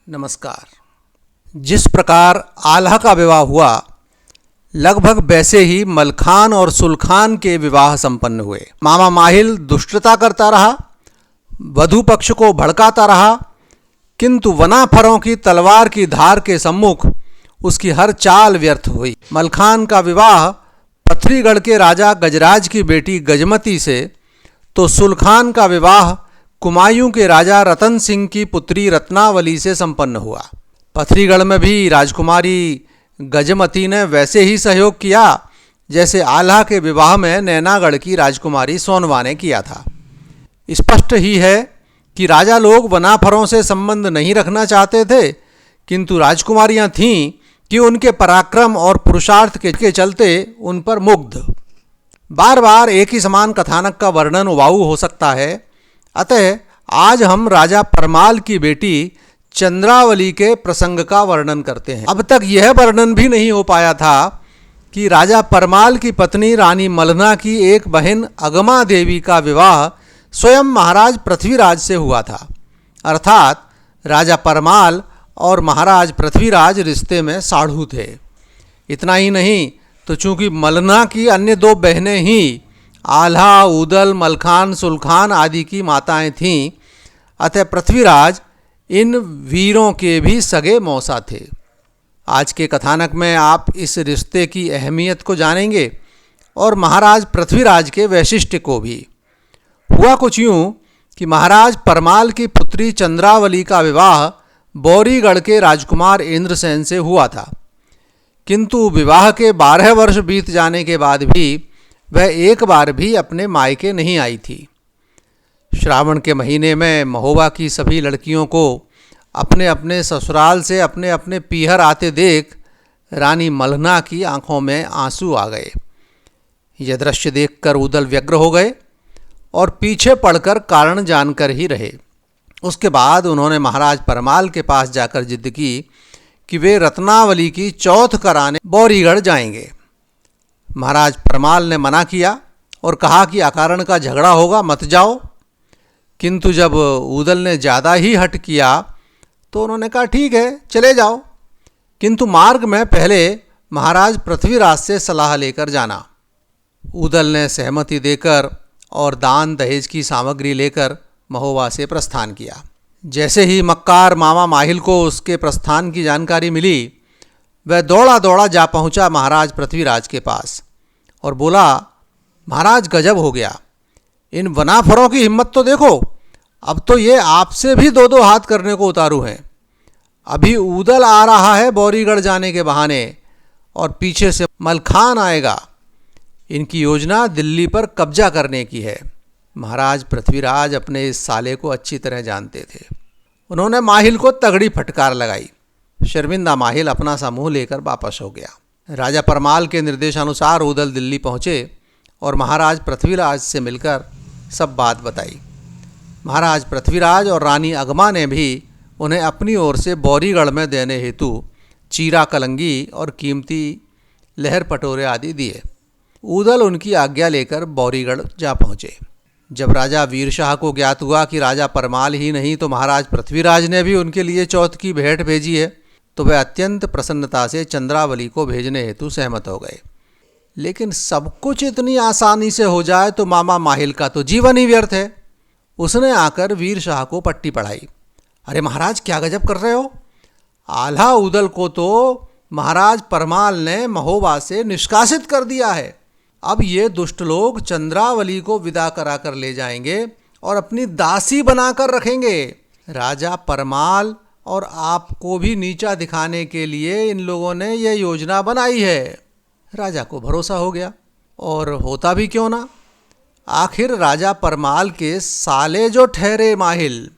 नमस्कार। जिस प्रकार आल्हा का विवाह हुआ, लगभग वैसे ही मलखान और सुलखान के विवाह संपन्न हुए। मामा माहिल दुष्टता करता रहा, वधू पक्ष को भड़काता रहा, किंतु वनाफरों की तलवार की धार के सम्मुख उसकी हर चाल व्यर्थ हुई। मलखान का विवाह पथरीगढ़ के राजा गजराज की बेटी गजमती से, तो सुलखान का विवाह कुमायूं के राजा रतन सिंह की पुत्री रत्नावली से संपन्न हुआ। पथरीगढ़ में भी राजकुमारी गजमती ने वैसे ही सहयोग किया जैसे आल्हा के विवाह में नैनागढ़ की राजकुमारी सोनवा ने किया था। स्पष्ट ही है कि राजा लोग वनाफरों से संबंध नहीं रखना चाहते थे, किंतु राजकुमारियां थीं कि उनके पराक्रम और पुरुषार्थ के चलते उन पर मुग्ध। बार बार एक ही समान कथानक का वर्णन उबाऊ हो सकता है, अतः आज हम राजा परमाल की बेटी चंद्रावली के प्रसंग का वर्णन करते हैं। अब तक यह वर्णन भी नहीं हो पाया था कि राजा परमाल की पत्नी रानी मलना की एक बहन अगमा देवी का विवाह स्वयं महाराज पृथ्वीराज से हुआ था। अर्थात राजा परमाल और महाराज पृथ्वीराज रिश्ते में साढ़ू थे। इतना ही नहीं तो चूंकि मलना की अन्य दो बहनें ही आल्हा, ऊदल, मलखान, सुलखान आदि की माताएं थीं, अतः पृथ्वीराज इन वीरों के भी सगे मौसा थे। आज के कथानक में आप इस रिश्ते की अहमियत को जानेंगे और महाराज पृथ्वीराज के वैशिष्ट्य को भी। हुआ कुछ यूँ कि महाराज परमाल की पुत्री चंद्रावली का विवाह बौरीगढ़ के राजकुमार इंद्रसेन से हुआ था, किंतु विवाह के 12 वर्ष बीत जाने के बाद भी वह एक बार भी अपने मायके नहीं आई थी। श्रावण के महीने में महोबा की सभी लड़कियों को अपने अपने ससुराल से अपने अपने पीहर आते देख रानी मलना की आंखों में आंसू आ गए। यह दृश्य देखकर ऊदल व्यग्र हो गए और पीछे पड़कर कारण जानकर ही रहे। उसके बाद उन्होंने महाराज परमाल के पास जाकर जिद की कि वे रत्नावली की चौथ कराने बौरीगढ़ जाएंगे। महाराज परमाल ने मना किया और कहा कि अकारण का झगड़ा होगा, मत जाओ। किंतु जब ऊदल ने ज़्यादा ही हठ किया तो उन्होंने कहा ठीक है चले जाओ, किंतु मार्ग में पहले महाराज पृथ्वीराज से सलाह लेकर जाना। ऊदल ने सहमति देकर और दान दहेज की सामग्री लेकर महोबा से प्रस्थान किया। जैसे ही मक्कार मामा माहिल को उसके प्रस्थान की जानकारी मिली, वह दौड़ा दौड़ा जा पहुंचा महाराज पृथ्वीराज के पास और बोला, महाराज गजब हो गया, इन वनाफरों की हिम्मत तो देखो, अब तो ये आपसे भी दो दो हाथ करने को उतारू हैं। अभी ऊदल आ रहा है बौरीगढ़ जाने के बहाने और पीछे से मलखान आएगा। इनकी योजना दिल्ली पर कब्जा करने की है। महाराज पृथ्वीराज अपने इस साले को अच्छी तरह जानते थे। उन्होंने माहिल को तगड़ी फटकार लगाई। शर्मिंदा माहिल अपना सा मुँह लेकर वापस हो गया। राजा परमाल के निर्देशानुसार ऊदल दिल्ली पहुँचे और महाराज पृथ्वीराज से मिलकर सब बात बताई। महाराज पृथ्वीराज और रानी अगमा ने भी उन्हें अपनी ओर से बौरीगढ़ में देने हेतु चीरा कलंगी और कीमती लहर पटोरे आदि दिए। ऊदल उनकी आज्ञा लेकर बौरीगढ़ जा पहुँचे। जब राजा वीरशाह को ज्ञात हुआ कि राजा परमाल ही नहीं तो महाराज पृथ्वीराज ने भी उनके लिए चौथ की भेंट भेजी है, तो वह अत्यंत प्रसन्नता से चंद्रावली को भेजने हेतु सहमत हो गए। लेकिन सब कुछ इतनी आसानी से हो जाए तो मामा माहिल का तो जीवन ही व्यर्थ है। उसने आकर वीर शाह को पट्टी पढ़ाई। अरे महाराज क्या गजब कर रहे हो, आल्हा ऊदल को तो महाराज परमाल ने महोबा से निष्कासित कर दिया है। अब ये दुष्ट लोग चंद्रावली को विदा कराकर ले जाएंगे और अपनी दासी बनाकर रखेंगे। राजा परमाल और आपको भी नीचा दिखाने के लिए इन लोगों ने यह योजना बनाई है। राजा को भरोसा हो गया, और होता भी क्यों ना, आखिर राजा परमाल के साले जो ठहरे माहिल।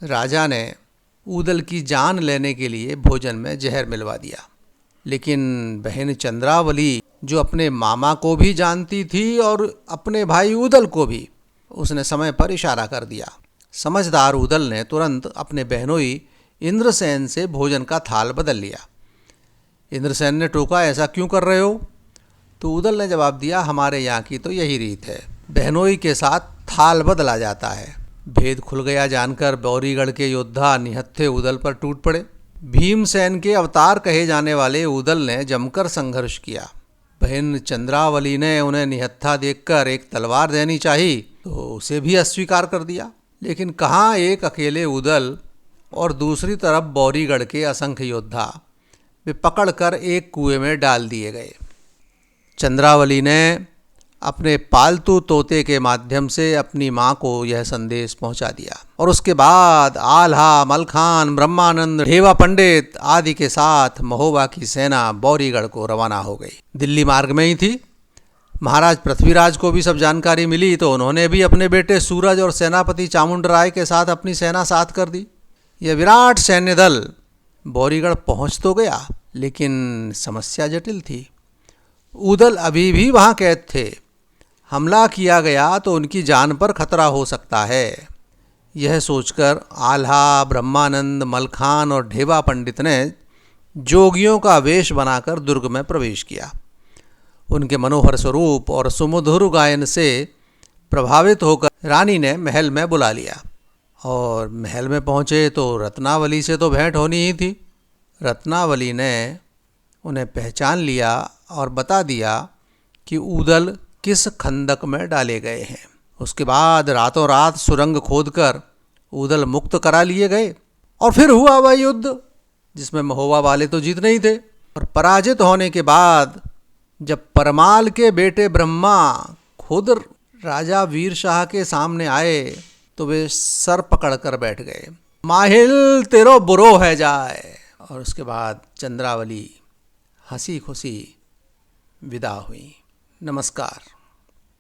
राजा ने ऊदल की जान लेने के लिए भोजन में जहर मिलवा दिया। लेकिन बहन चंद्रावली, जो अपने मामा को भी जानती थी और अपने भाई ऊदल को भी, उसने समय पर इशारा कर दिया। समझदार ऊदल ने तुरंत अपने बहनोई इंद्रसेन से भोजन का थाल बदल लिया। इंद्रसेन ने टोका, ऐसा क्यों कर रहे हो? तो ऊदल ने जवाब दिया, हमारे यहाँ की तो यही रीत है, बहनोई के साथ थाल बदला जाता है। भेद खुल गया जानकर बौरीगढ़ के योद्धा निहत्थे उदल पर टूट पड़े। भीमसेन के अवतार कहे जाने वाले उदल ने जमकर संघर्ष किया। बहन चंद्रावली ने उन्हें निहत्था देखकर एक तलवार देनी चाही तो उसे भी अस्वीकार कर दिया। लेकिन कहाँ एक अकेले उदल और दूसरी तरफ बौरीगढ़ के असंख्य योद्धा वे पकड़कर एक कुएं में डाल दिए गए। चंद्रावली ने अपने पालतू तोते के माध्यम से अपनी माँ को यह संदेश पहुंचा दिया और उसके बाद आल्हा, मलखान, ब्रह्मानंद, ढेवा पंडित आदि के साथ महोबा की सेना बौरीगढ़ को रवाना हो गई। दिल्ली मार्ग में ही थी। महाराज पृथ्वीराज को भी सब जानकारी मिली तो उन्होंने भी अपने बेटे सूरज और सेनापति चामुंडराय के साथ अपनी सेना साथ कर दी। यह विराट सैन्य दल बौरीगढ़ पहुंच तो गया, लेकिन समस्या जटिल थी। उदल अभी भी वहां कैद थे। हमला किया गया तो उनकी जान पर खतरा हो सकता है। यह सोचकर आल्हा, ब्रह्मानंद, मलखान और ढेबा पंडित ने जोगियों का वेश बनाकर दुर्ग में प्रवेश किया। उनके मनोहर स्वरूप और सुमधुर गायन से प्रभावित होकर रानी ने महल में बुला लिया और महल में पहुँचे तो रत्नावली से तो भेंट होनी ही थी। रत्नावली ने उन्हें पहचान लिया और बता दिया कि उदल किस खंदक में डाले गए हैं। उसके बाद रातों रात सुरंग खोदकर उदल मुक्त करा लिए गए और फिर हुआ वह युद्ध जिसमें महोबा वाले तो जीत नहीं थे। और पराजित होने के बाद जब परमाल के बेटे ब्रह्मा खुद राजा वीर शाह के सामने आए तो वे सर पकड़कर बैठ गए। माहिल तेरो बुरो है जाए। और उसके बाद चंद्रावली हंसी खुशी विदा हुई। नमस्कार।